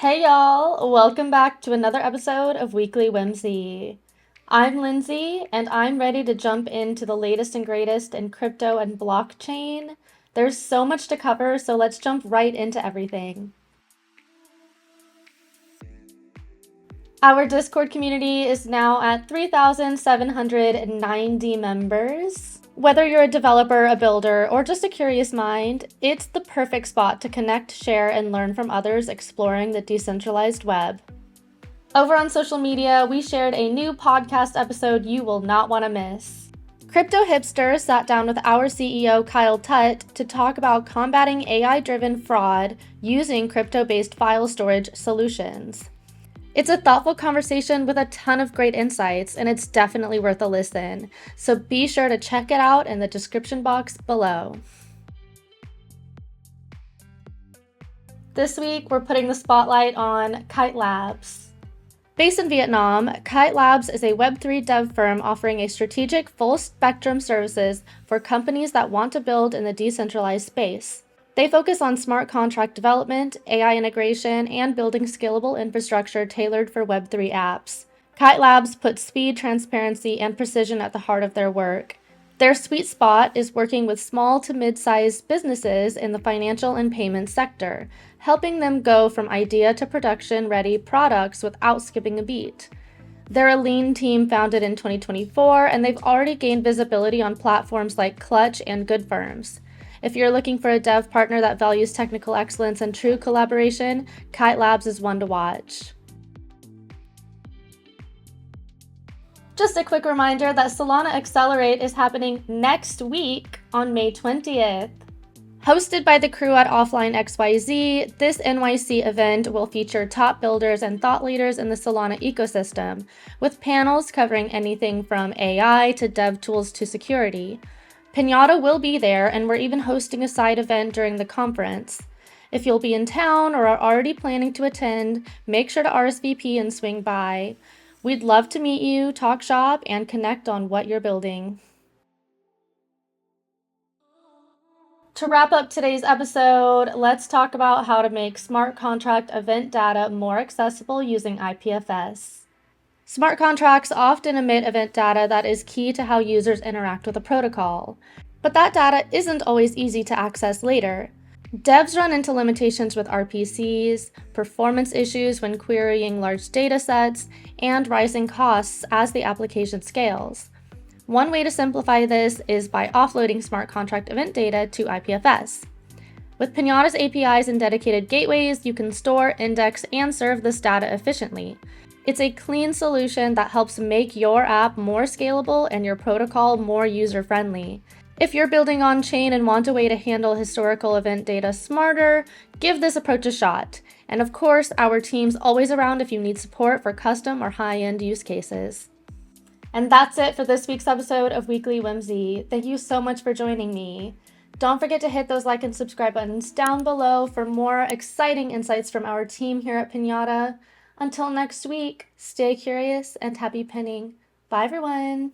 Hey y'all, welcome back to another episode of Weekly Whimsy. I'm Lindsey, and I'm ready to jump into the latest and greatest in crypto and blockchain. There's so much to cover, so let's jump right into everything. Our Discord community is now at 3,790 members. Whether you're a developer, a builder, or just a curious mind, it's the perfect spot to connect, share, and learn from others exploring the decentralized web. Over on social media, we shared a new podcast episode you will not want to miss. Crypto Hipster sat down with our CEO Kyle Tutt to talk about combating AI-driven fraud using crypto-based file storage solutions. It's a thoughtful conversation with a ton of great insights, and it's definitely worth a listen. So be sure to check it out in the description box below. This week, we're putting the spotlight on Kite Labs. Based in Vietnam, Kite Labs is a Web3 dev firm offering a strategic full-spectrum services for companies that want to build in the decentralized space. They focus on smart contract development, AI integration, and building scalable infrastructure tailored for Web3 apps. Kite Labs puts speed, transparency, and precision at the heart of their work. Their sweet spot is working with small to mid-sized businesses in the financial and payment sector, helping them go from idea to production-ready products without skipping a beat. They're a lean team founded in 2024, and they've already gained visibility on platforms like Clutch and Good Firms. If you're looking for a dev partner that values technical excellence and true collaboration, Kite Labs is one to watch. Just a quick reminder that Solana Accelerate is happening next week on May 20th. Hosted by the crew at Offline XYZ, this NYC event will feature top builders and thought leaders in the Solana ecosystem, with panels covering anything from AI to dev tools to security. Pinata will be there, and we're even hosting a side event during the conference. If you'll be in town or are already planning to attend, make sure to RSVP and swing by. We'd love to meet you, talk shop, and connect on what you're building. To wrap up today's episode, let's talk about how to make smart contract event data more accessible using IPFS. Smart contracts often emit event data that is key to how users interact with a protocol. But that data isn't always easy to access later. Devs run into limitations with RPCs, performance issues when querying large data sets, and rising costs as the application scales. One way to simplify this is by offloading smart contract event data to IPFS. With Pinata's APIs and dedicated gateways, you can store, index, and serve this data efficiently. It's a clean solution that helps make your app more scalable and your protocol more user-friendly. If you're building on-chain and want a way to handle historical event data smarter, give this approach a shot. And of course, our team's always around if you need support for custom or high-end use cases. And that's it for this week's episode of Weekly Whimsy. Thank you so much for joining me. Don't forget to hit those like and subscribe buttons down below for more exciting insights from our team here at Pinata. Until next week, stay curious and happy pinning. Bye, everyone.